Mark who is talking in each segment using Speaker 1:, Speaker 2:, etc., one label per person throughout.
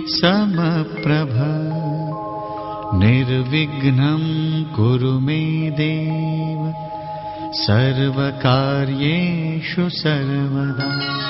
Speaker 1: समप्रभ निर्विघ्नं कुरु मे देव सर्वकार्येषु सर्वदा।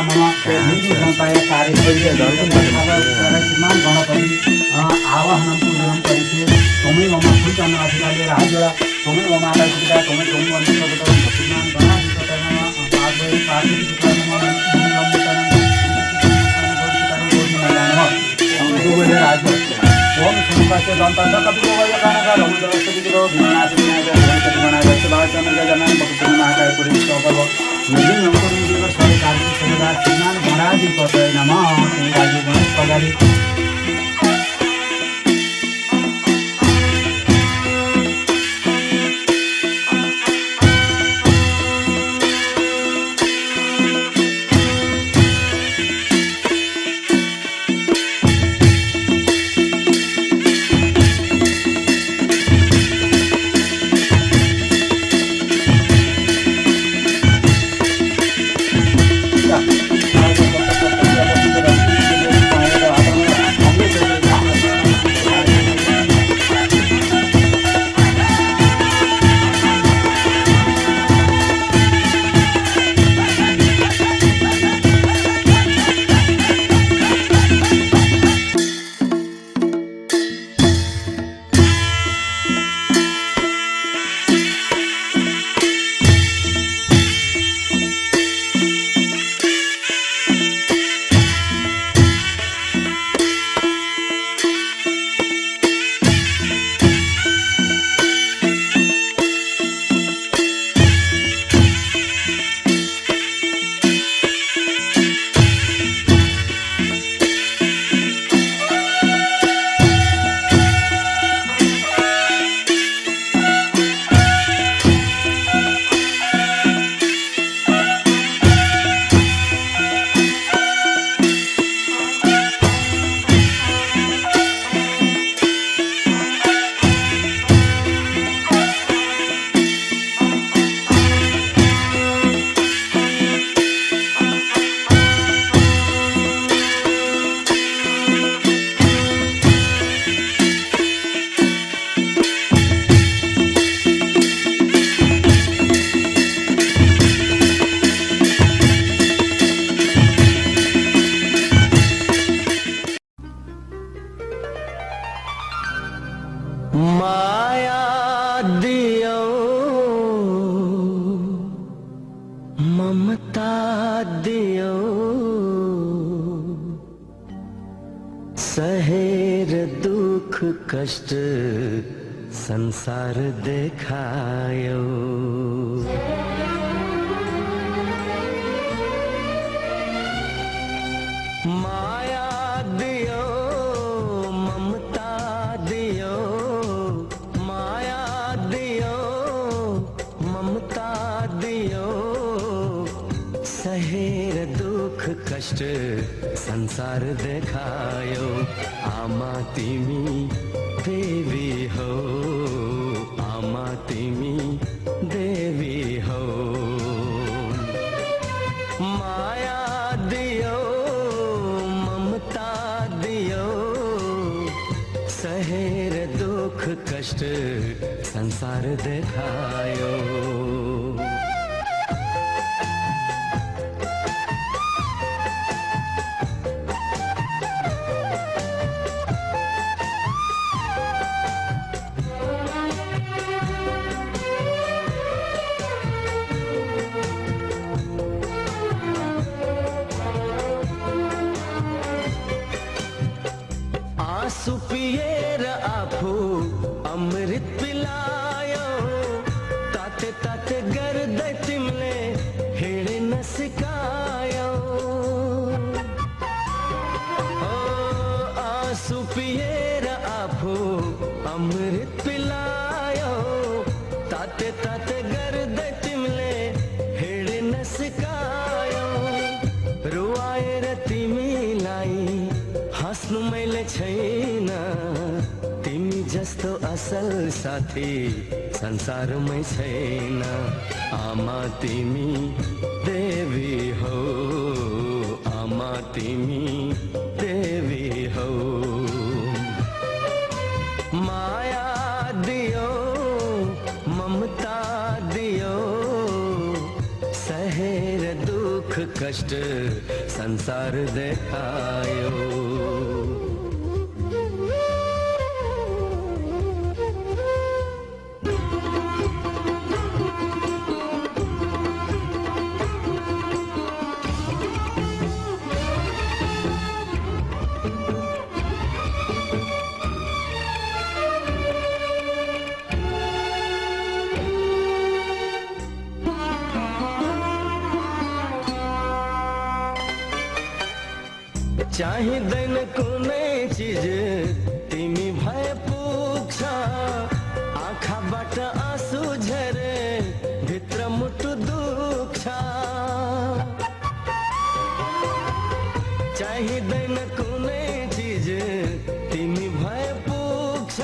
Speaker 2: नमः हिन्दू संप्रदाय कार्य श्रीमान गणपति आवाहनं पूजनं करिष्ये तमै मम फुलचन्द्र अधिकारी राजोडा तमै मम आकाशिका तमै तमै वन्दे श्रीमान गणाधिपतये नमः पार्वती पार्वती नमः ओम संकाशे दंतांत कपिलो वयकानकार ओम दरस्तविरो विनाश विनाश गणपति गणाय जनाय भक्ति महाकाय पुरी सौभव निर्जन नमकरु देव सरे कार्य सदा श्रीमान गणाधिपतये नमः श्री राजू गणेश पगारी
Speaker 3: माया दियो ममता दियो सहेर दुख कष्ट संसार देखायो माया दियो ममता दियो माया दियो ममता दियो सहेर दुख कष्ट संसार देखायो आमा तिमी देवी हो आमा तिमी देवी हो माया दियो ममता दियो सहेर दुख कष्ट संसार देखायो आंसू पिएर आफू अमृत पिलायो ताते ताते गर्दै तिमीले हिँड्न सिकायो ओ आंसू पिएर आफू अमृत पिलायो ताते ताते गर्दै तिमीले हिँड्न सिकायो रुवाएर तिमीलाई हाँस्नु मैले छैन तिमी जस्तो असल साथी संसारमै छैन आमा तिमी देवी हो आमा तिमी देवी हो माया दियो ममता दियो सहेर दुख कष्ट संसार देखायो। चाहिँदैन कुनै चिज तिमी भए पुग्छ, आँखाबाट आँसु झरे भित्र मुटु दुख्छ। चाहिँदैन कुनै चिज तिमी भए पुग्छ,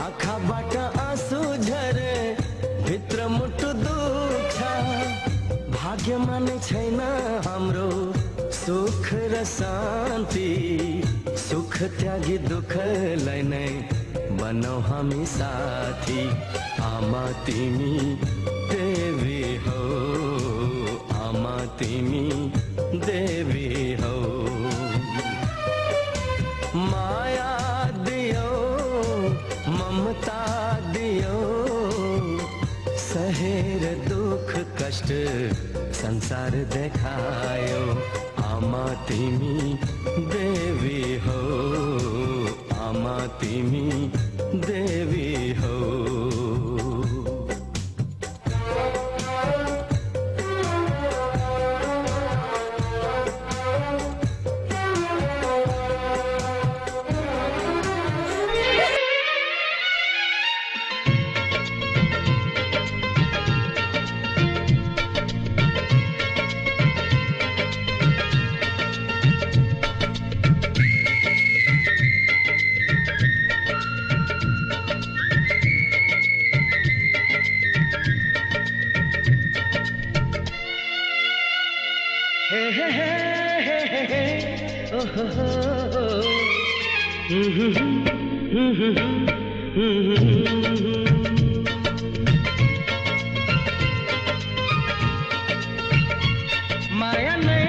Speaker 3: आँखाबाट आँसु झरे भित्र मुटु दुख्छ। भाग्यमा नै छैन हाम्रो सुख र शान्ति, सुख त्यागी दुःखलाई नै बनाऊ हामी साथी। आमा तिमी देवी हौ, आमा तिमी देवी हौ। माया दियो, ममता दियो, सहेर दुःख कष्ट संसार देखायो। आमा तिमी देवी हौ, आमा तिमी देवी हौ। माया नै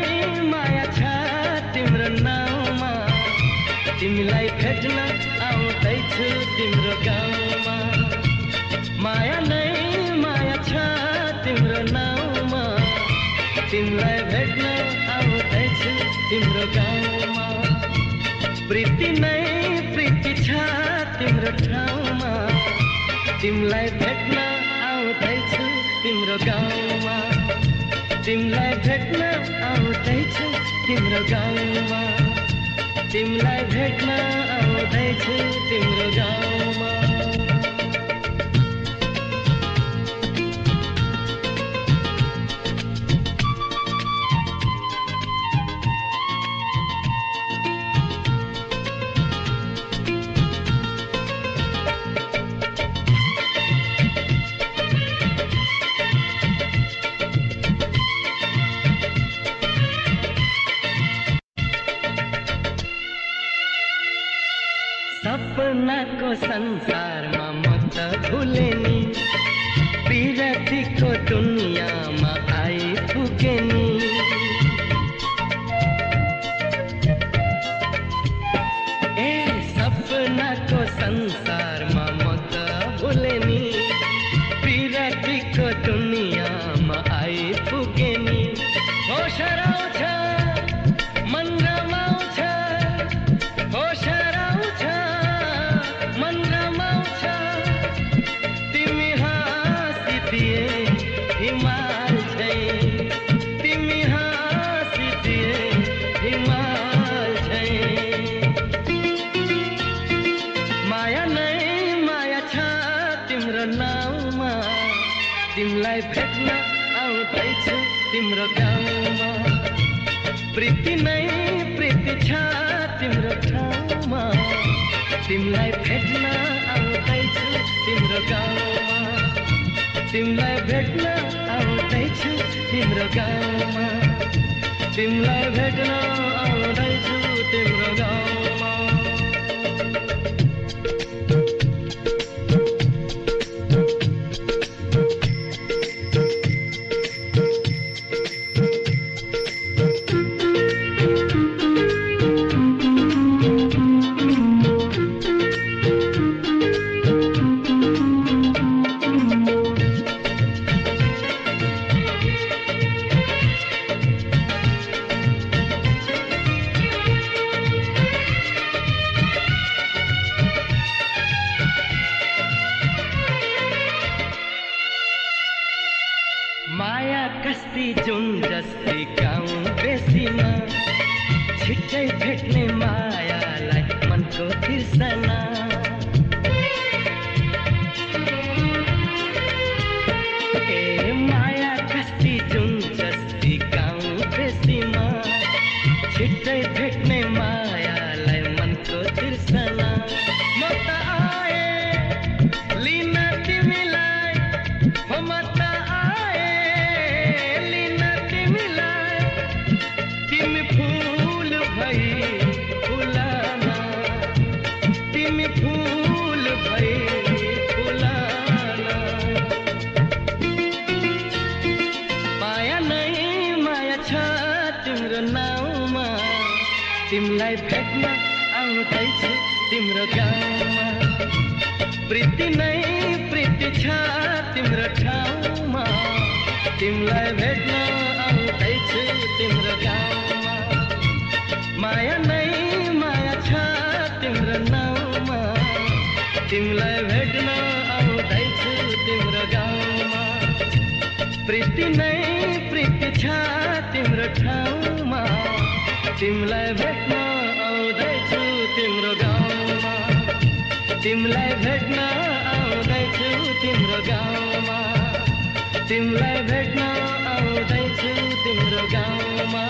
Speaker 3: माया छ तिम्रो नाउँमा, तिमीलाई भेट्न आउँदैछु तिम्रो गाउँमा। माया नै माया छ तिम्रो नाउँमा, तिमीलाई भेट्न आउँदैछु तिम्रो गाउँमा। प्रीति नै प्रीति छ तिम्रो ठाउँमा, तिमीलाई भेट्न आउँदैछु तिम्रो गाउँमा। तिमीलाई भेट्न आउँदैछु तिम्रो गाउँमा, तिमीलाई भेट्न आउँदैछु तिम्रो गाउँमा। सपनाको संसारमा म त भुले नि, पिरतीको दुनियाँमा आइपुगे नि। ए सपनाको संसारमा म त भुले नि, पिरतीको दुनियाँमा आइपुगे नि। होस आउँछ मन रमाउँछ, होस आउँछ मन रमाउँछ। तिमी हाँसिदिए हिमाल झैं, तिमी हाँसिदिए हिमाल झैं। माया नै माया छ तिम्रो नाउँमा, तिमीलाई भेट्न आउँदैछु तिम्रो गाउँमा। प्रीति नै प्रीति छ तिम्रो ठाउँमा, तिमीलाई भेट्न आउँदैछु तिम्रो गाउँमा। तिमीलाई भेट्न आउँदैछु तिम्रो गाउँमा, तिमीलाई भेट्न आउँदैछु तिम्रो गाउँमा। छिट्टै भेट्ने मायालाई मनको तिर्सना ए माया कस्ती जुन जस्ती गाउँ बेसीमा छिट्टै भेट्ने मायालाई मनको तिर्सना म त आए लिन तिमीलाई हो म त आए लिन तिमीलाई तिमी फूल भई फुलाना तिमी फूल भई फुलाना माया नै माया छ तिम्रो नाउँमा तिमीलाई भेट्न आउँदैछु तिम्रो गाउँमा प्रीति नै प्रीति छ तिम्रो ठाउँमा तिमीलाई भेट्न आउँदैछु तिम्रो गाउँमा माया नै माया छ तिम्रो नाउँमा तिमीलाई भेट्न आउँदैछु तिम्रो गाउँमा प्रीति नै प्रीति छ तिम्रो ठाउँमा तिमीलाई भेट्न आउँदैछु तिम्रो गाउँमा तिमीलाई भेट्न आउँदैछु तिम्रो गाउँमा तिमीलाई भेट्न आउँदैछु तिम्रो गाउँमा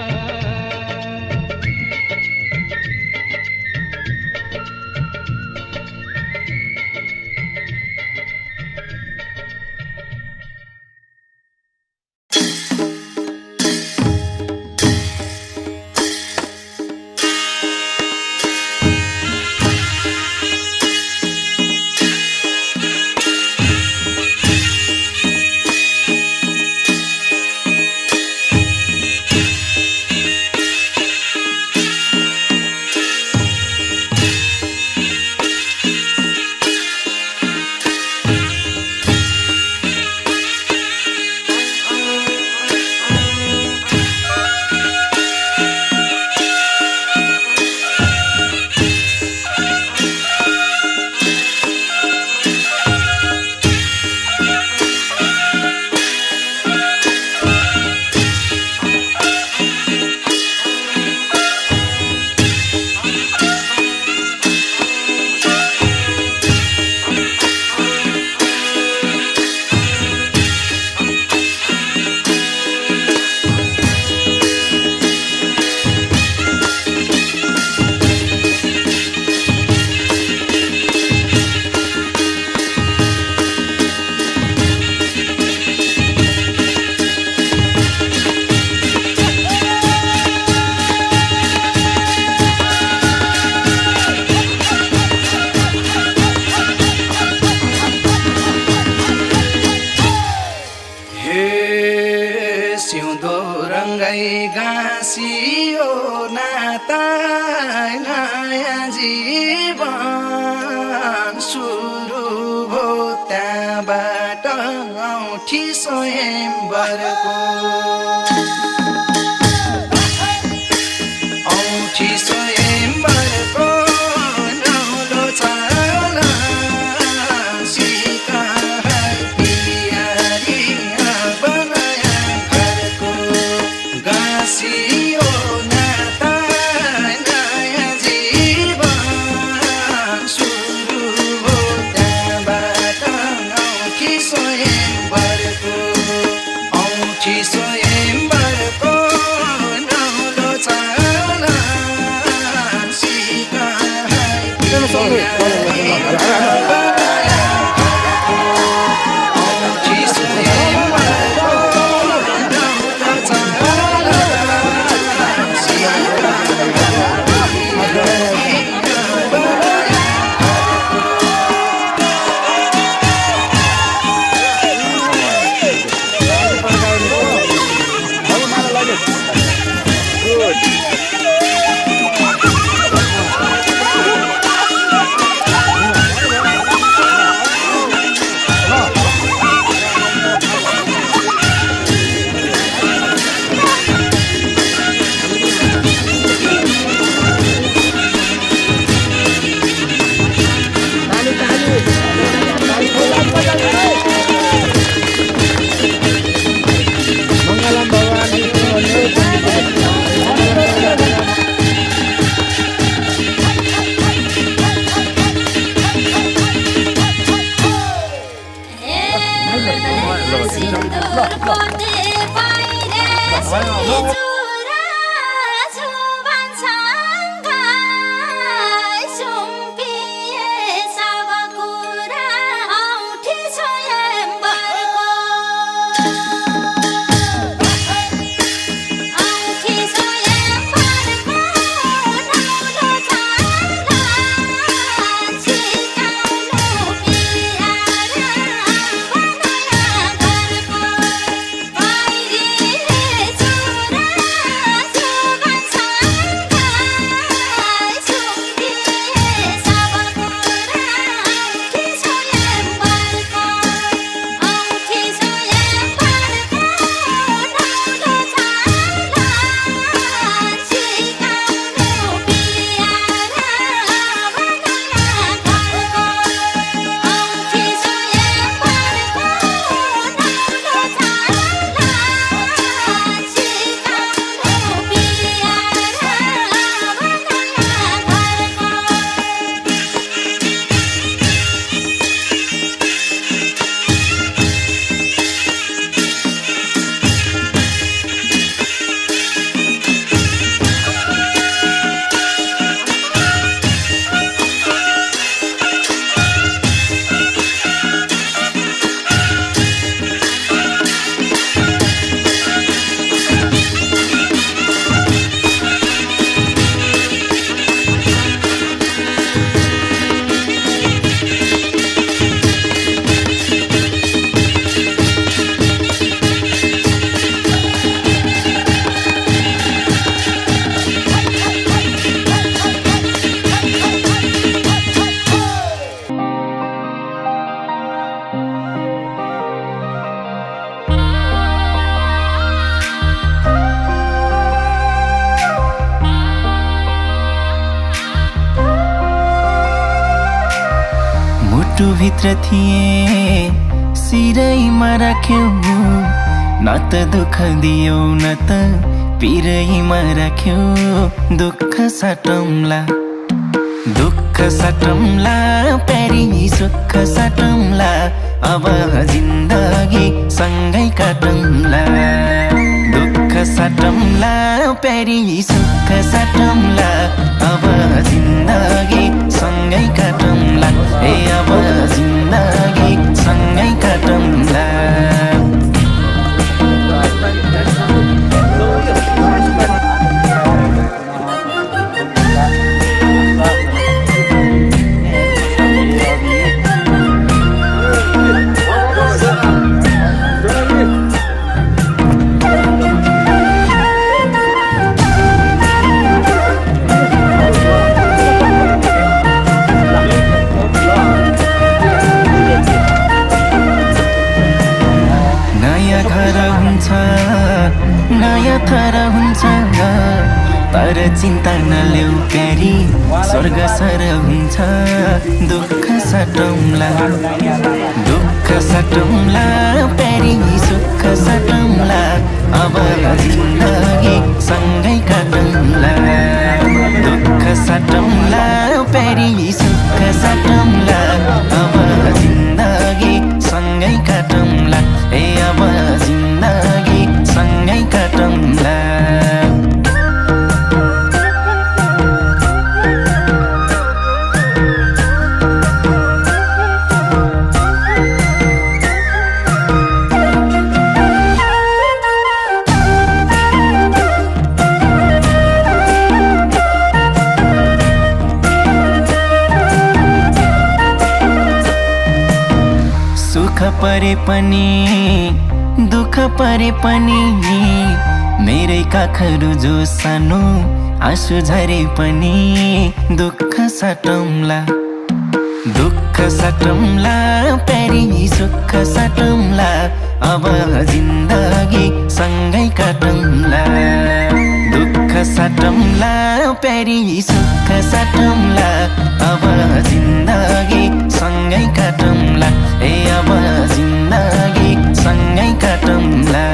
Speaker 4: मुटुभित्र थिए सिरैमा राख्यौ, न त दुःख दियौ न त पिरैमा राख्यौ। दुःख साटौँला दुःख साटौँला प्यारी सुख साटौँला, अब जिन्दगी सँगै काटौँला। दुःख साटौँला प्यारी सुख साटौँला, अब जिन्दगी सँगै काटौँला। ए अब जिन्दगी सँगै काटौँला। नयाँ थर हुन्छ तर चिन्ता नलेऊ प्यारी, स्वर्ग सर हुन्छ। दुःख साटौँला दुःख साटौँला प्यारी सुख साटौँला, अब जिन्दगी सँगै काटौँला। दुःख साटौँला प्यारी सुख साटौँला, अब जिन्दगी सँगै काटौँला। ए अब जिन्दगी सँगै काटौँला। सुख परे पनि दुःख परे पनि, मेरै काखहरू जो सानो आँसु झरे पनि। दुःख साटौँला दुःख साटौँला प्यारी सुख साटौँला, अब जिन्दगी सँगै काटौँला। दुःख साटौँला प्यारी सुख साटौँला, अब जिन्दगी सँगै काटौँला। ए अब जिन्दगी सँगै काटौँला।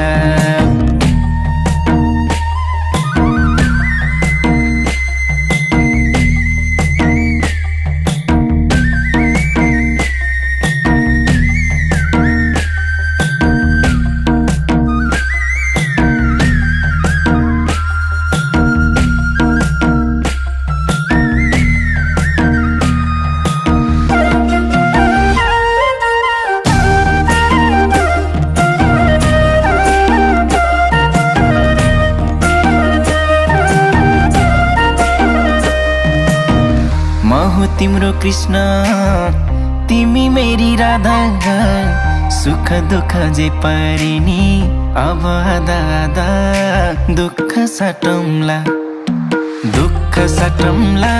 Speaker 4: तिम्रो कृष्ण तिमी मेरी राधा, सुख दुःख जे परिनी अब आधा आधा। दुःख साटौँला दुःख साटौँला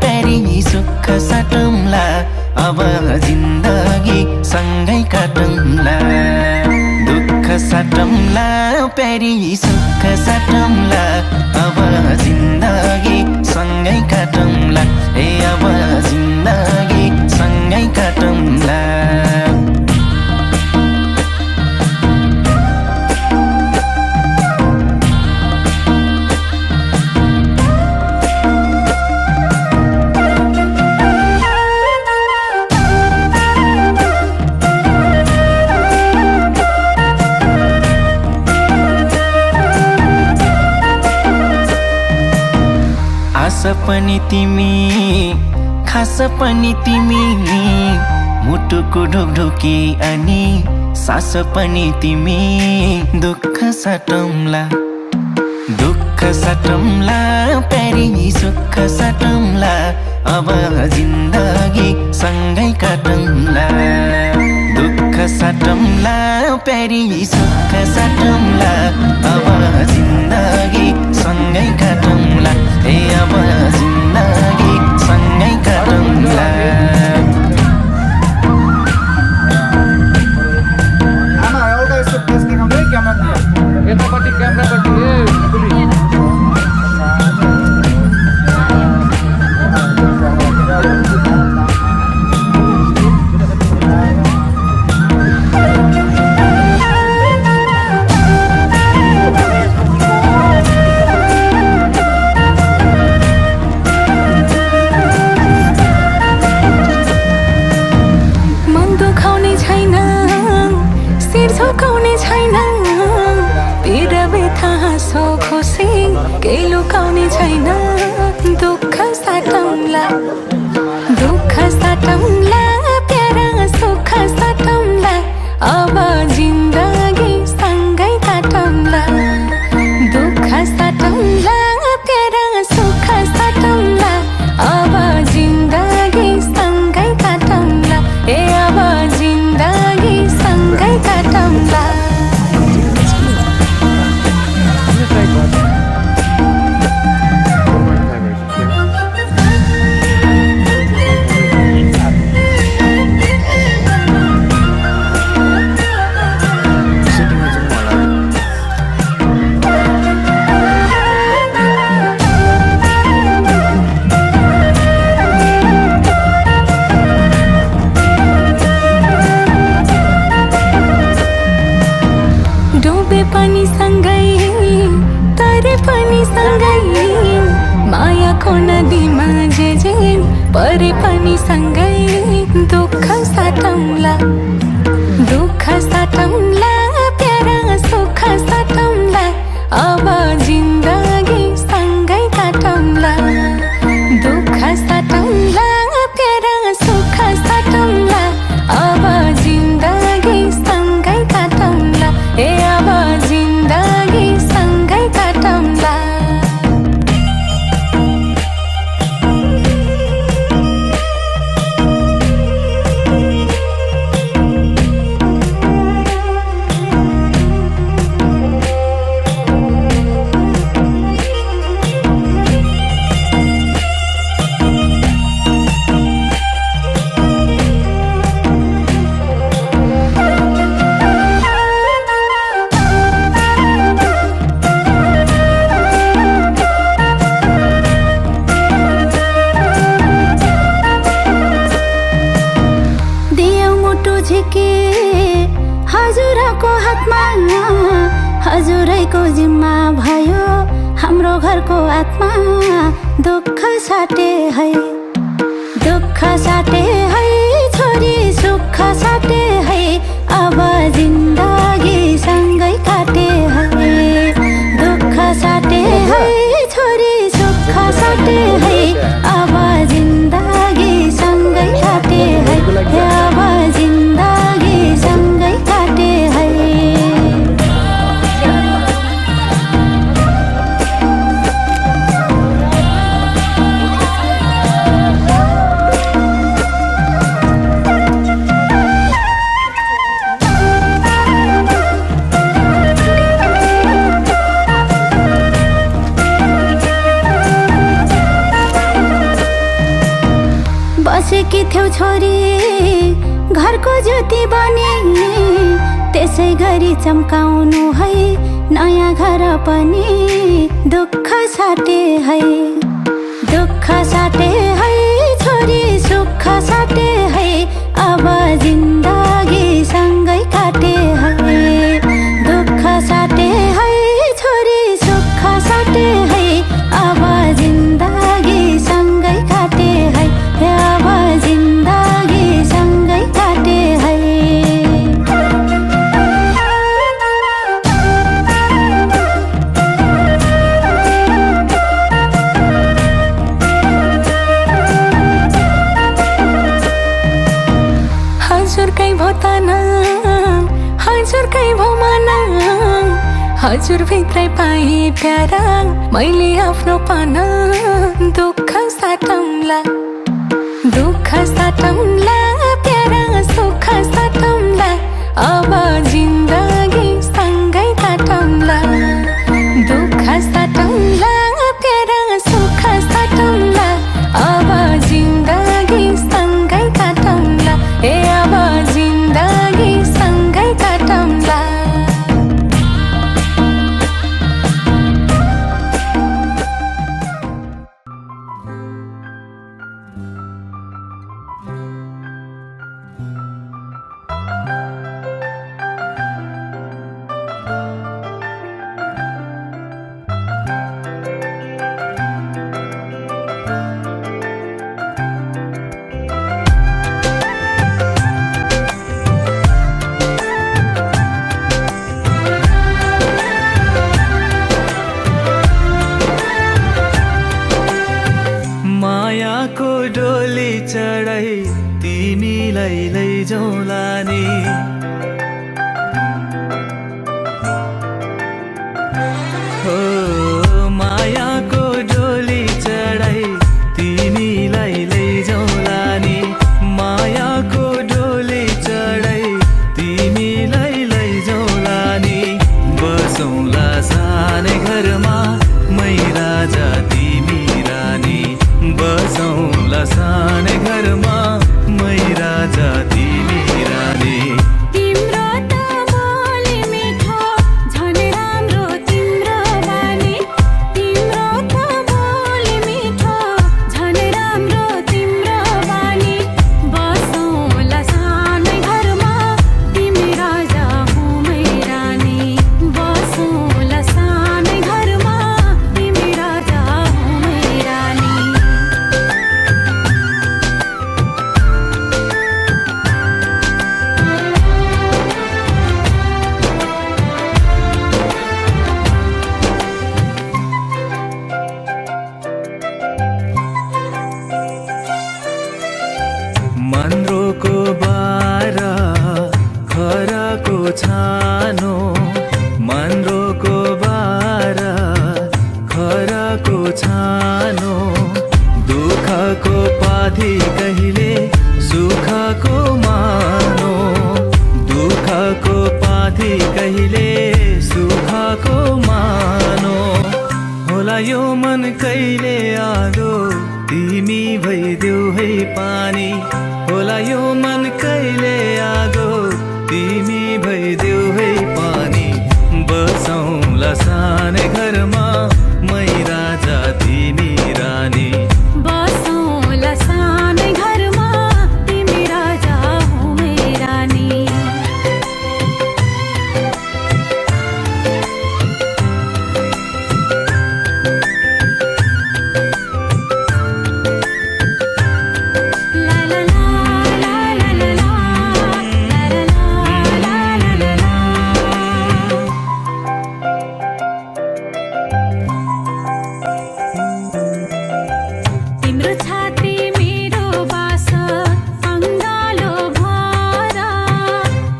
Speaker 4: प्यारी सुख साटौँला, अब जिन्दगी सँगै काटौँला। दुःख साटौँला प्यारी सुख साटौँला, अब जिन्दगी सँगै काटौँला। ए अब जिन्दगी सँगै काटौँला। आस पनि तिमी खास पनि तिमी, मुटुको ढोकढोकी अनि सास पनि तिमी। दुःख साटौँला दुःख साटौँला प्यारी सुख साटौँला, अब जिन्दगी सँगै काटौँला। दुःख साटौँला प्यारी सुख साटौँला, अब जिन्दगी सँगै काटौँला। ए अब जिन्दगी सँगै काटौँला।
Speaker 2: आमा एउटा यसो फेस देखाउनु है क्यामेरा, यतापट्टि क्यामेरापट्टि।
Speaker 5: साटौँला प्यारा सुख साटौँला अब जिन्दगी सँगै काटौँला दुःख साटौँला प्यारा सुख साटौँला अब जिन्दगी सँगै काटौँला ए अब जिन्दगी सँगै काटौँला पनि सँगै तरे पनि सँगै मायाको नदीमा जे परे पनि सँगै दुःख साटौँला प्यारा सुख साटौँला अब जिन्दगी सँगै काटौँला दुःख साटौँला प्यारा सुख साटौँला अब जिन्दगी सँगै काटौँला ए अब जिन्दगी सँगै काटौँला हजुरको हातमा हजुरैको जिम्मा भयो हाम्रो घरको आत्मा दुःख साटे है छोरी सुख साटे है अब जिन्दगी सँगै काटे है दुःख साटे है छोरी सुख साटे है अब जिन्दगी सँगै काटे है अब जिन्दगी सँगै काटे है बसेकी थियौ छोरी घरको ज्योति बने त्यसै गरी चम्काउनु है नयाँ घर पनि दुःख साटे है छोरी सुख साटे है अब जिन्दगी सँगै काटे है दुःख साटे है छोरी सुख साटे है अब जिन्दगी सँगै काटे है अब जिन्दगी सँगै काटे है हजुरकै भो तना हजुरकै भो मना हजुर भित्रै पाए प्यारा मैले आफ्नो पाना दुःख साटौँला प्यारा सुख साटौँला अब जिन्दगी सँगै काटौँला दुःख साटौँला प्यारा सुख साटौँला अब जिन्दगी सँगै काटौँला ए अब जिन्दगी सँगै काटौँला
Speaker 3: मायाको डोली चढाई
Speaker 4: तिमीलाई लैजाउँला नि हो मायाको डोली चढाई तिमीलाई लैजाउँला नि मायाको डोली चढाई तिमीलाई लैजाउँला नि बसौँला सानै घरमा मै राजा तिमी रानी बसौँला सानै घरमा मै राजा तिमी रानी
Speaker 5: तिम्रो त बोली मिठो झन् राम्रो तिम्रो बानी तिम्रो त बोली मिठो झन् राम्रो तिम्रो बानी बसौँला सानै घरमा तिमी राजा हुँ मै रानी बसौँला सानै घरमा तिमी राजा हुँ मै रानी
Speaker 4: मन्द्रोको बारा खराको छानो मन्द्रोको बारा खराको छानो दुःखको पाथी कहिले सुखको मानो दुःखको पाथी कहिले सुखको मानो होला यो मन कहिले आदो तिमी भइदेऊ है पानी होला यो मन कहिले आगो तिमी भइदेऊ है पानी बसौँला सानै घरमा मै राजा तिमी रानी
Speaker 5: बसौँला सानै घरमा तिमी राजा हुँ मै रानी ला ला ला ला ला ला ला ला ला ला तिम्रो छाती मेरो बास अङ्गालो भर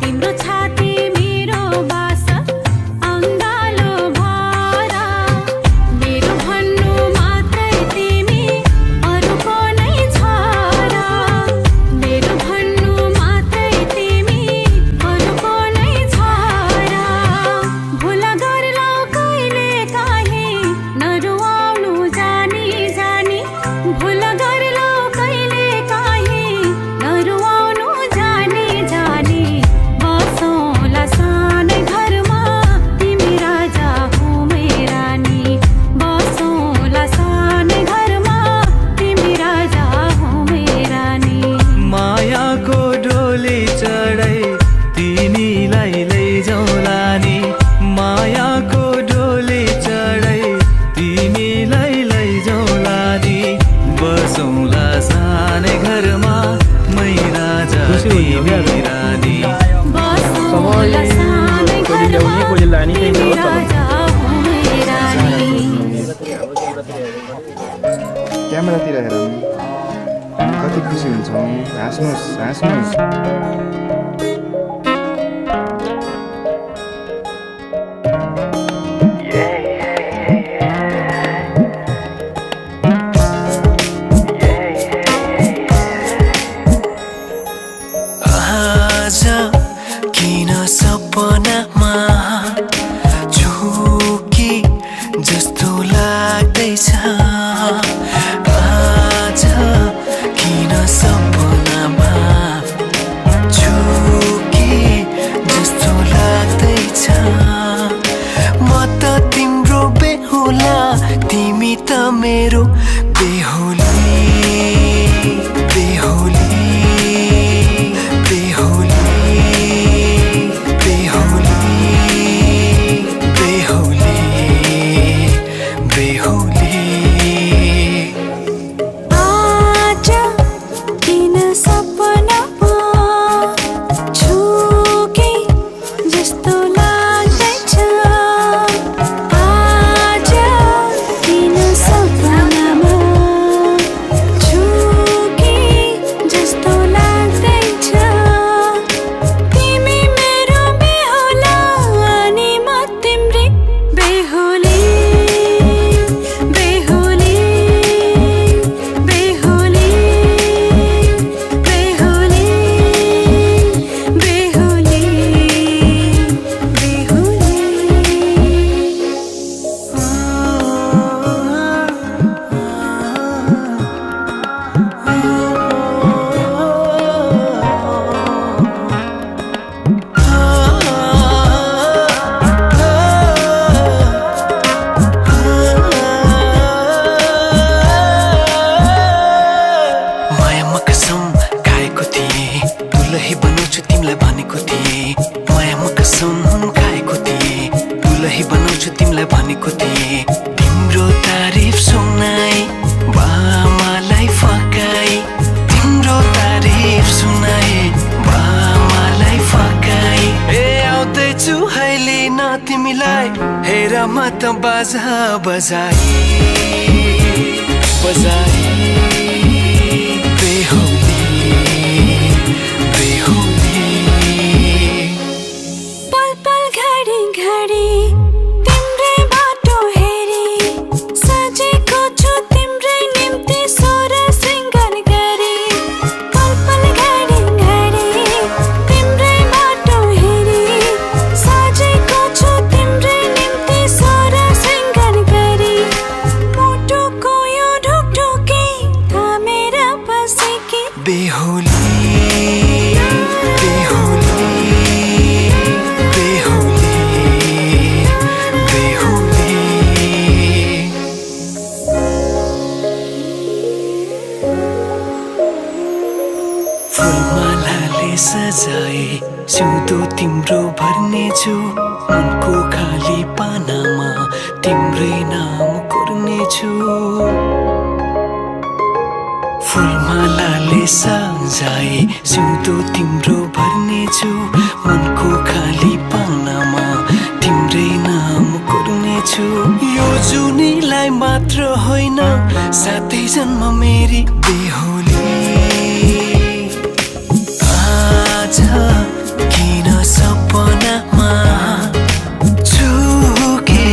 Speaker 5: तिम्रो छाती मेरो बास अङ्गालो भर मेरो भन्नु मात्रै तिमी अरूको नै छ र मेरो भन्नु मात्रै तिमी अरूको नै छ र भुल गर्लौ कहिले काहीँ नरुवाउनु जानी जानी भुल गर्लौ कहिले काहीँ नरुवाउनु जानी जानी बसौँला सानै घरमा तिमी राजा हुँ मै रानी बसौँला सानै घरमा तिमी राजा हुँ मै रानी
Speaker 4: मायाको डोली चढाई तिमीलाई लैजाउँला नि मायाको डोली चढाई तिमीलाई लैजाउँला नि बसौँला सानै घरमा मै राजा तिमी रानी
Speaker 5: बसौँला सानै घरमा तिमी राजा हुँ मै रानी
Speaker 6: क्यामेरातिर हेरौँ कति खुसी हुन्छौँ हाँस्नुहोस् हाँस्नुहोस्
Speaker 4: आज किन सपनामा झुकी जस्तो लाग्दैछ आज किन सपनामा झुकी जस्तो लाग्दैछ म त तिम्रो बेहुला तिमी त मेरो बेहुली बेहुली
Speaker 5: आज
Speaker 4: कुरामा त बाजा बजाए बजाए बेहुली बेहुली
Speaker 5: पल पल घडी घडी तिम्रै बाटो हेरी सजेको छु तिम्रै निम्ति सोर सिंगार गरी पल पल घडी घडी तिम्रै बाटो हेरी सजेको छु तिम्रै निम्ति सोर सिंगार गरी मुटुको यो ढुकढुकी थामेर बसेकी
Speaker 4: बेहुली बेहुली बेहुली बेहुली फुलमालाले सजाए सिउँदो तिम्रो भर्नेछु मनको खाली पानामा तिम्रै नाम कोर्नेछु फुलमालाले सजाए सिउँदो तिम्रो भर्नेछु मनको खाली पानामा तिम्रै नाम कोर्नेछु यो जुनीलाई मात्र होइन साथै जन्म मेरी बेहुली आज किन सपनामा छुके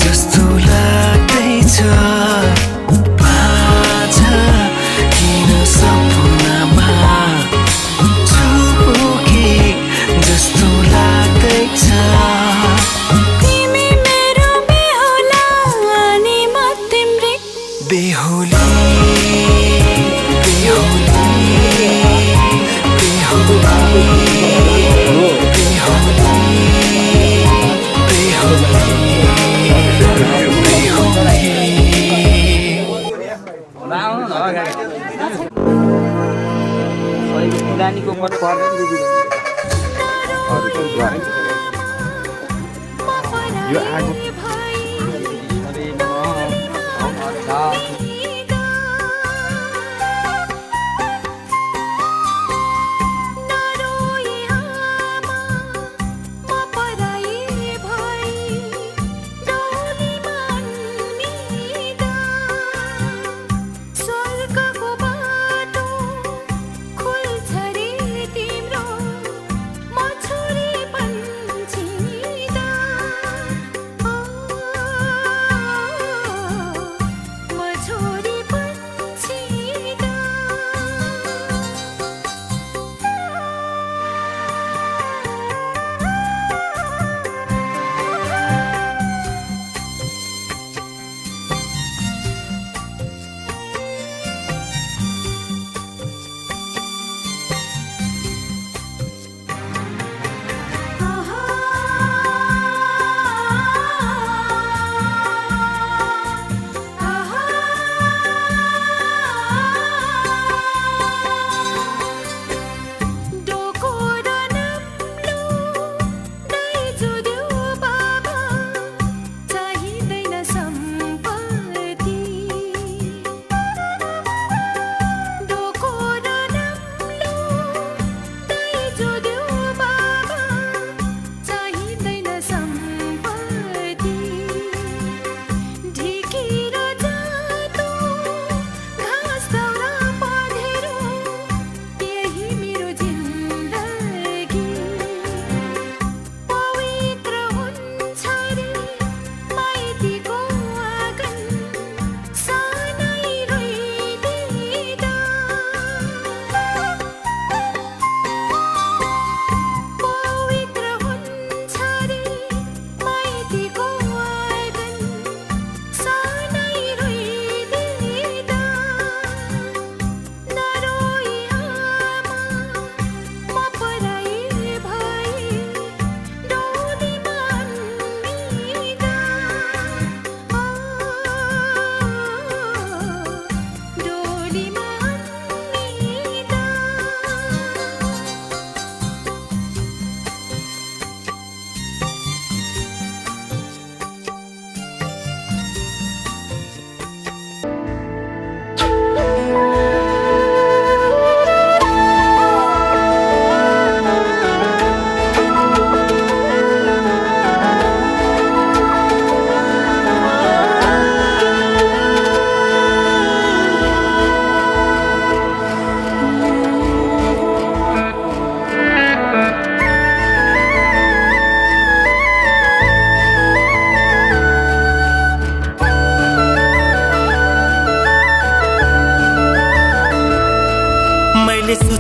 Speaker 4: जस्तो लाग्दैछ आज किन सपनामा छुके जस्तो लाग्दैछ
Speaker 5: तिमी मेरो बेहुला अनि म तिम्रै
Speaker 4: बेहुली बेहुली
Speaker 2: नानीको पट पर्दैन दिदी
Speaker 6: यो आज
Speaker 5: स्वर्गको बाटो खुल्छ रे तिम्रो म छोरी बन्छिदा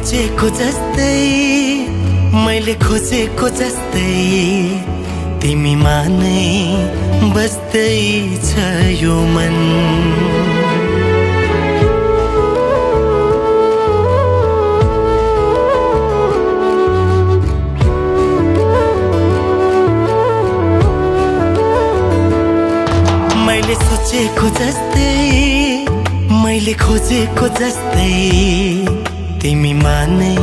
Speaker 4: सोचेको जस्तै मैले खोजेको जस्तै तिमीमा नै बस्दैछ यो मन मैले सोचेको जस्तै मैले खोजेको जस्तै तिमीमा नै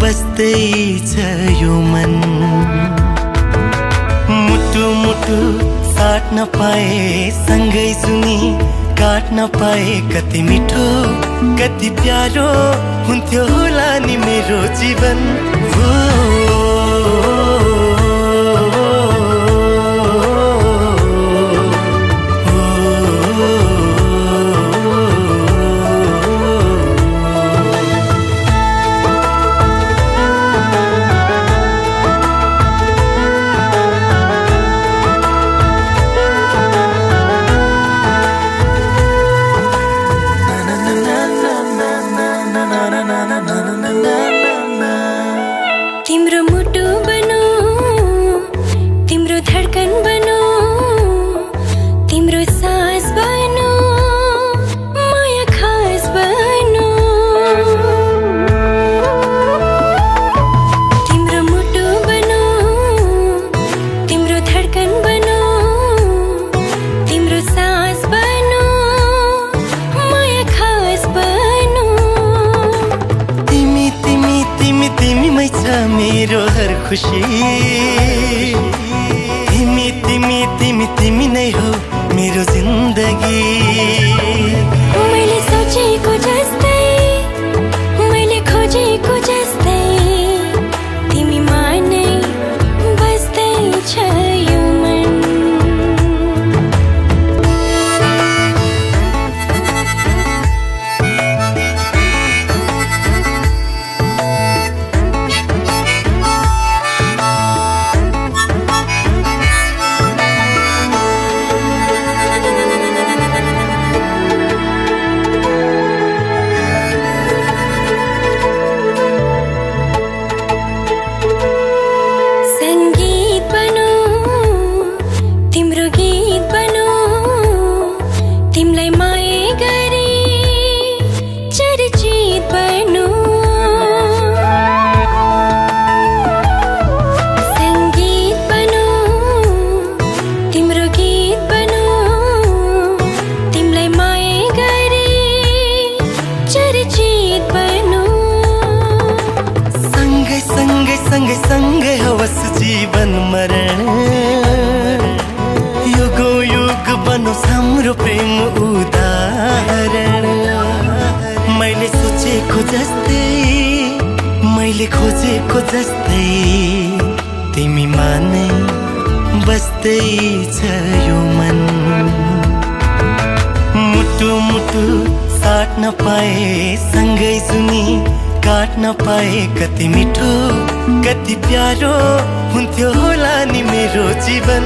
Speaker 4: बस्दैछ यो मन मुटु मुटु साट्न पाए सँगै सुनी काट्न पाए कति मिठो कति प्यारो हुन्थ्यो होला नि मेरो जीवन हो
Speaker 5: तिम्रो मुटु बनो तिम्रो धडकन बनो तिम्रो सास बनो माया खास बनो तिम्रो मुटु बनो तिम्रो धडकन बनो तिम्रो सास बनो माया खास बनो
Speaker 4: तिमी तिमी तिमी तिमीमै छ मेरो हर खुसी तिमी तिमी तिमी तिमी नै हो मेरो जिन्दगी
Speaker 5: मैले सोचेको जस्तै मैले खोजेको जस्तै तिमीमा नै बस्दैछ यो मन संगीत बनो तिम्रो गीत बनो तिमीलाई माया गरी चर्चित बनो संगीत बनो तिम्रो गीत बनो तिमीलाई माया गरी चर्चित बनो
Speaker 4: सँगै सँगै सँगै सँगै होस् जीवन मरण युगो युग बनोस् हाम्रो प्रेम उदाहरण मैले सोचेको जस्तै मैले खोजेको जस्तै तिमीमा नै बस्दैछ यो मन मुटु मुटु साट्न पाए सँगै सुनी काट्न पाए कति मिठो कति प्यारो हुन्थ्यो होला नि मेरो जीवन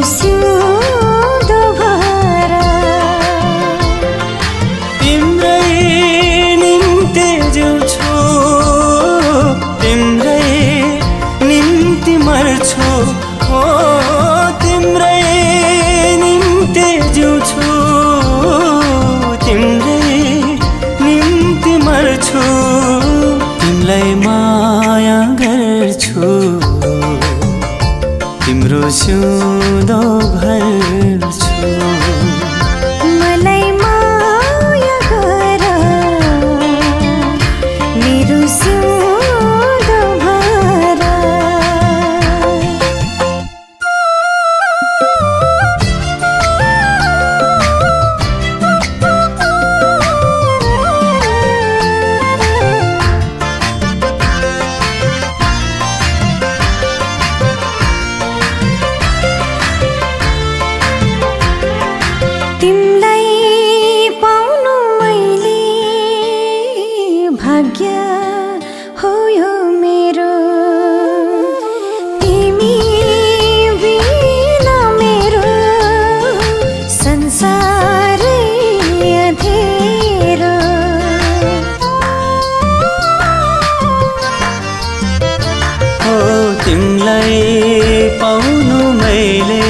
Speaker 5: सिउँदो भएर
Speaker 4: तिम्रै निम्ति जिउँछु तिम्रै निम्ति मर्छु हो तिम्रै निम्ति जिउँछु तिम्रै निम्ति मर्छु तिमीलाई माया गर्छु तिम्रो सिउँदो भर्छु
Speaker 5: मलाई माया गर मेरो सिउँदो भएर तिमलाई पाउनु मैले भाग्य हो यो मेरो तिमी बिना मेरो संसारै अँधेरो
Speaker 4: हो तिमीलाई पाउनु मैले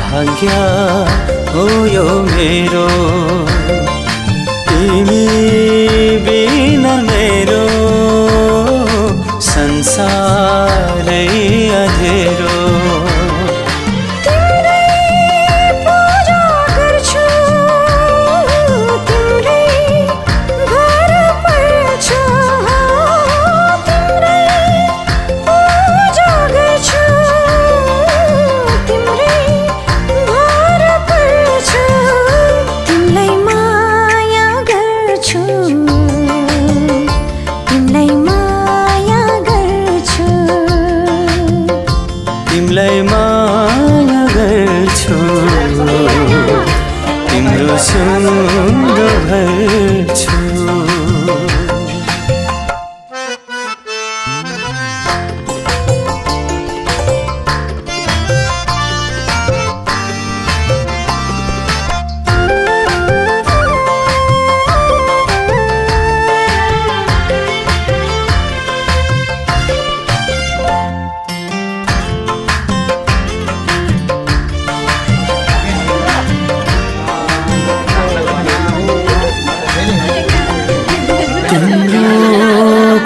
Speaker 4: भाग्य हो यो मेरो तिमी बिना मेरो संसारै अँधेरो
Speaker 5: पूजा गर्छु तिम्रै घर पर्छु तिम्रै पूजा गर्छु तिम्रै घर पर्छु तिमीलाई माया गर्छु तिमीलाई माया गर्छु
Speaker 4: तिमीलाई माया गर्छु तिम्रो सिउँदो भर्छु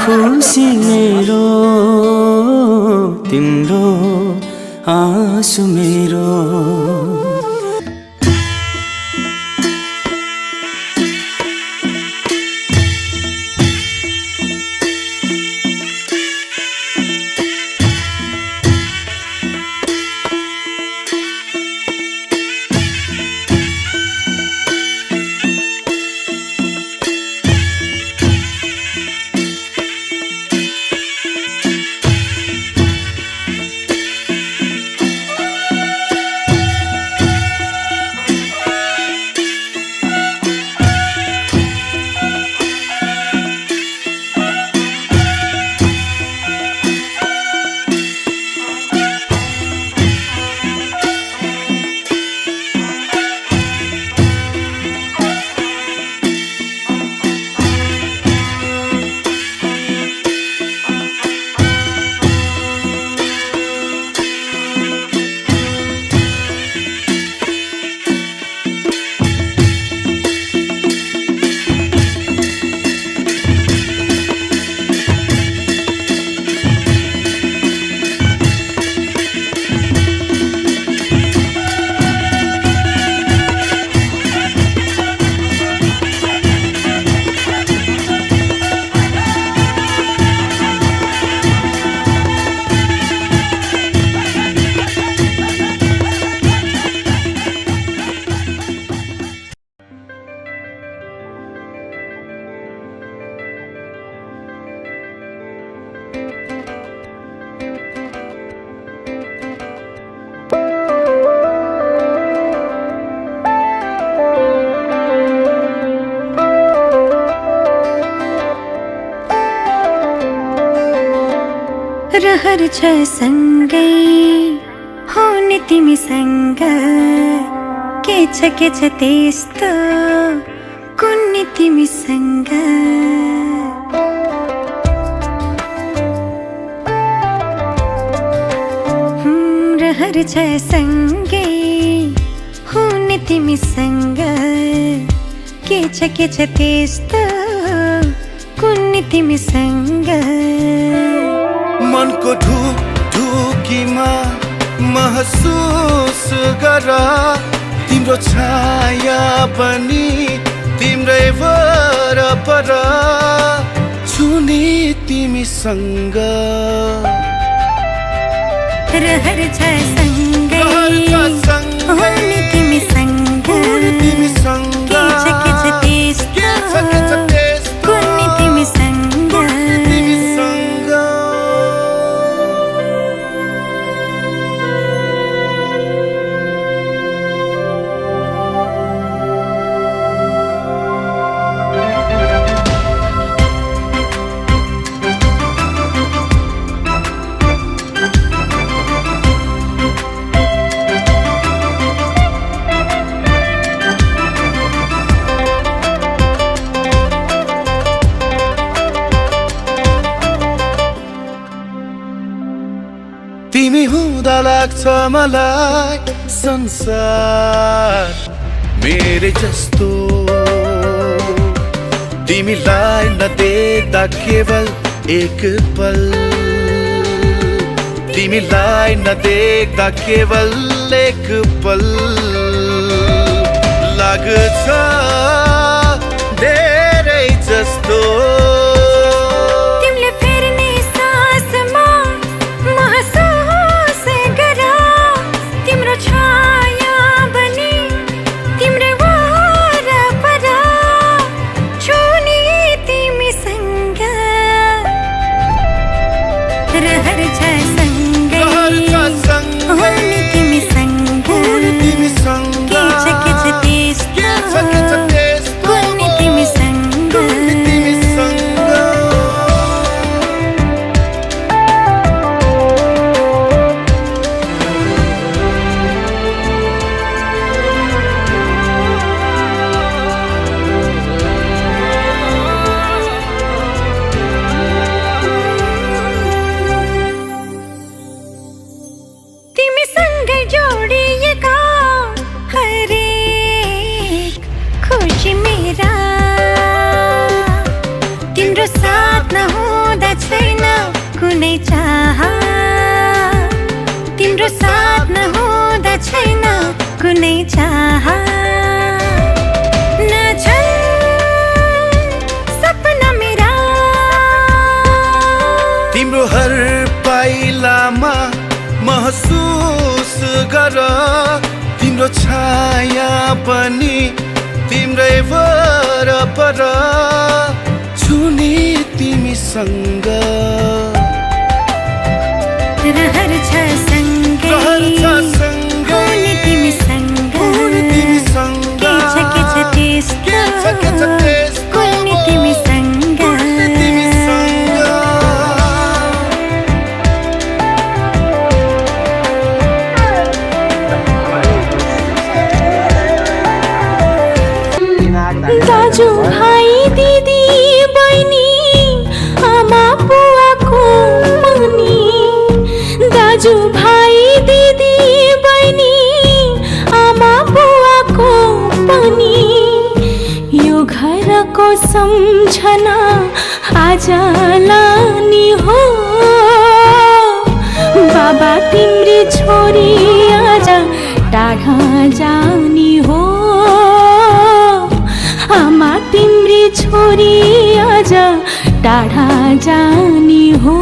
Speaker 4: खुसी मेरो तिम्रो आँसु मेरो
Speaker 5: रहर छ सँगै हुने तिमीसँग के छ त्यस्तो कुन्नी तिमीसँग रहर छ सँगै हुने तिमीसँग के छ त्यस्तो कुन्नी तिमीसँग
Speaker 4: मनको ढुकीमा महसुस गर तिम्रो छाया पनि तिम्रै वरपर छुने तिमीसँग
Speaker 5: रहर छ सँगै हुने तिमीसँग के छ त्यस्तो कुन्नी तिमीसँग
Speaker 4: तिमी हुँदा लाग्छ मलाई संसार मेरे जस्तो तिमीलाई नदेख्दा केवल एक पल तिमीलाई नदेख्दा केवल एक पल लाग्छ धेरै जस्तो
Speaker 5: तिम्रो साथ नहुँदा छैन कुनै चाह नछन् सपना मेरा
Speaker 4: तिम्रो हर पाइलामा महसुस गर तिम्रो छाया पनि तिम्रै वरपर छुने तिमीसँग
Speaker 5: रहर छ सँगै हुने तिमीसँग के छ त्यस्तो कुन्नी तिमीसँग
Speaker 7: दाजु भाइ दिदी बहिनी आमा बुवाको पनि दाजु भाइ दिदी बहिनी आमा बुवाको पनि यो घरको सम्झना आज लानी हो बाबा तिम्री छोरी आज टाढा जानी हो आमा तिम्री छोरी आज टाढा जानी हो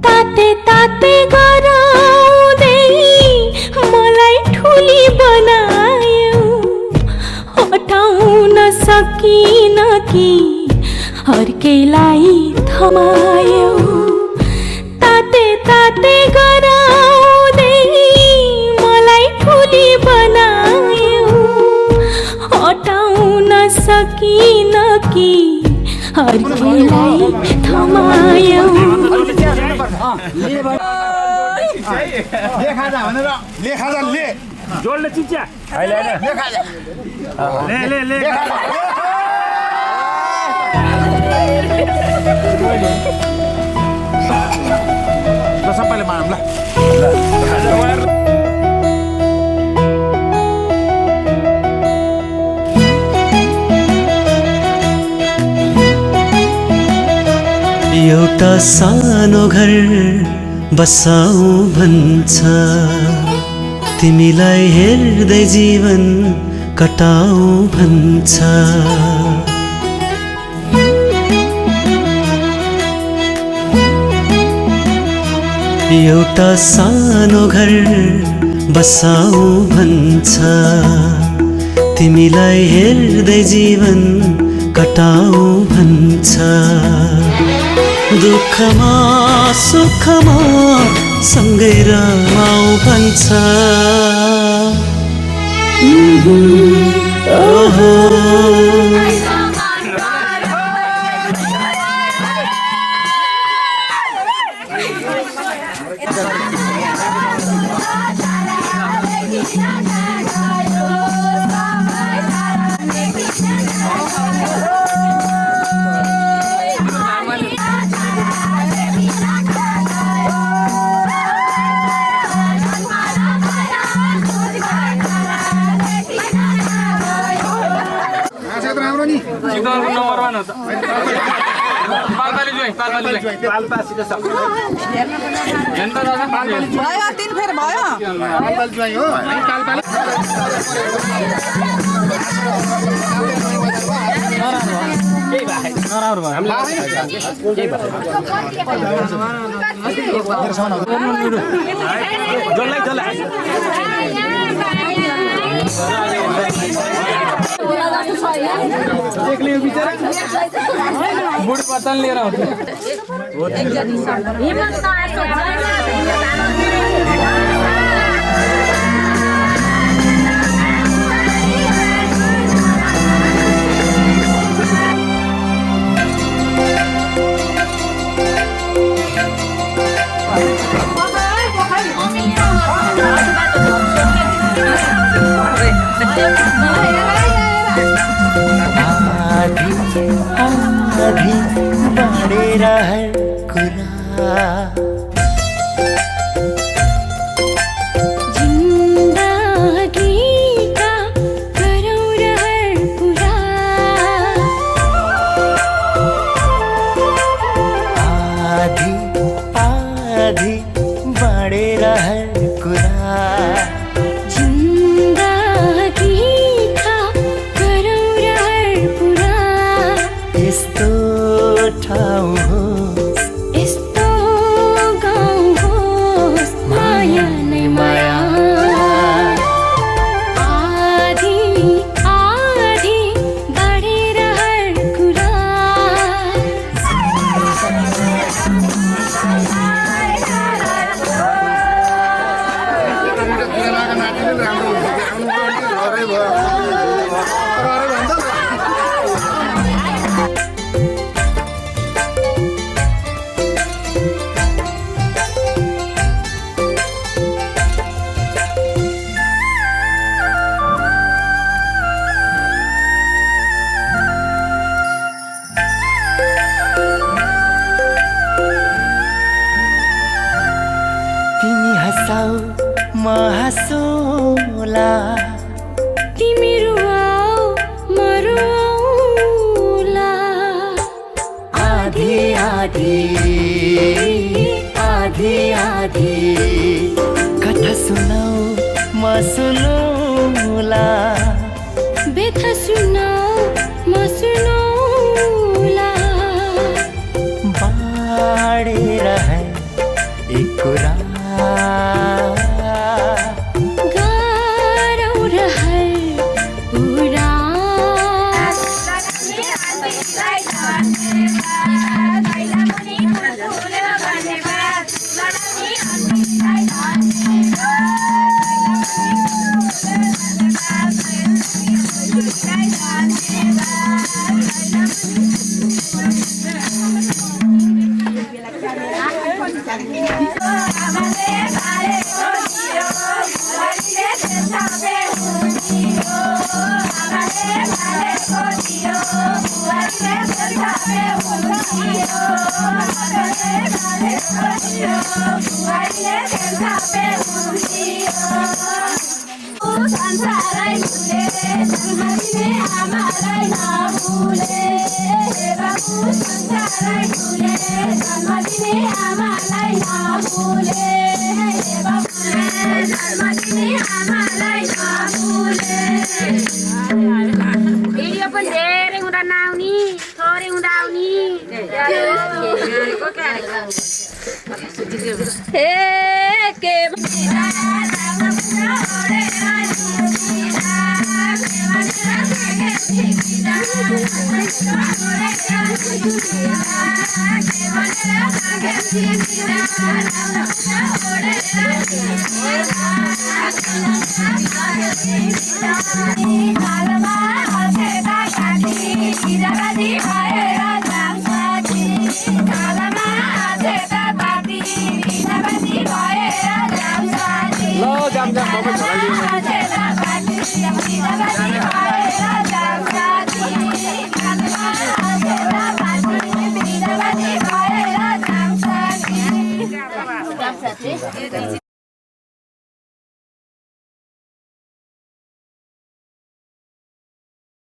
Speaker 7: ताते ताते गराउँदै मलाई ठुली बनायो हटाउन सकिन कि अर्कैलाई थमायो ताते ताते गराउँदै अर्कैलाई थमायौ
Speaker 2: जोडले चिच्या ले सबैले मानौँ ल
Speaker 4: एउटा सानो घर बसाऊ भन्छ तिमीलाई हेर्दै जीवन कटाऊ भन्छ एउटा सानो घर बसाऊ भन्छ तिमीलाई हेर्दै जीवन कटाऊ भन्छ दुःखमा सुखमा सँगै रमाऊ भन्छ ओहो
Speaker 8: भयो 3 फेर भयो
Speaker 3: बुढी बर्तन लिएर आउँछ
Speaker 4: आधी बाँडेर हर कुरा
Speaker 7: जिन्दगीका गरौँ रहर कुरा
Speaker 4: आधी आधी बाँडेर हर कुरा
Speaker 7: जिन्दगीका गरौँ रहर कुरा
Speaker 4: यस्तो ठाउँ होस्
Speaker 7: यस्तो गाउँ होस् माया नै माया आधी आधी बढेर हर कुरा
Speaker 4: तिमी हँसाऊ म हाँसौला
Speaker 7: तिमी रुवाऊ म रुवाउँला
Speaker 4: आधी आधी आधी आधी कथा सुनाऊ म सुनौला
Speaker 7: व्यथा सुनाऊ म सुनौला
Speaker 4: बाँडेर है एक कुरा
Speaker 7: गरौँ रहर कुरा संसारै भुले जन्मदिने आमालाई नभुले बाबु संसारै भुले जन्मदिने आमालाई नभुले बाबु जन्मदिने आमालाई नभुले भिडियो पनि धेरै हुँदा नआउने थोरै हुँदा आउने हे के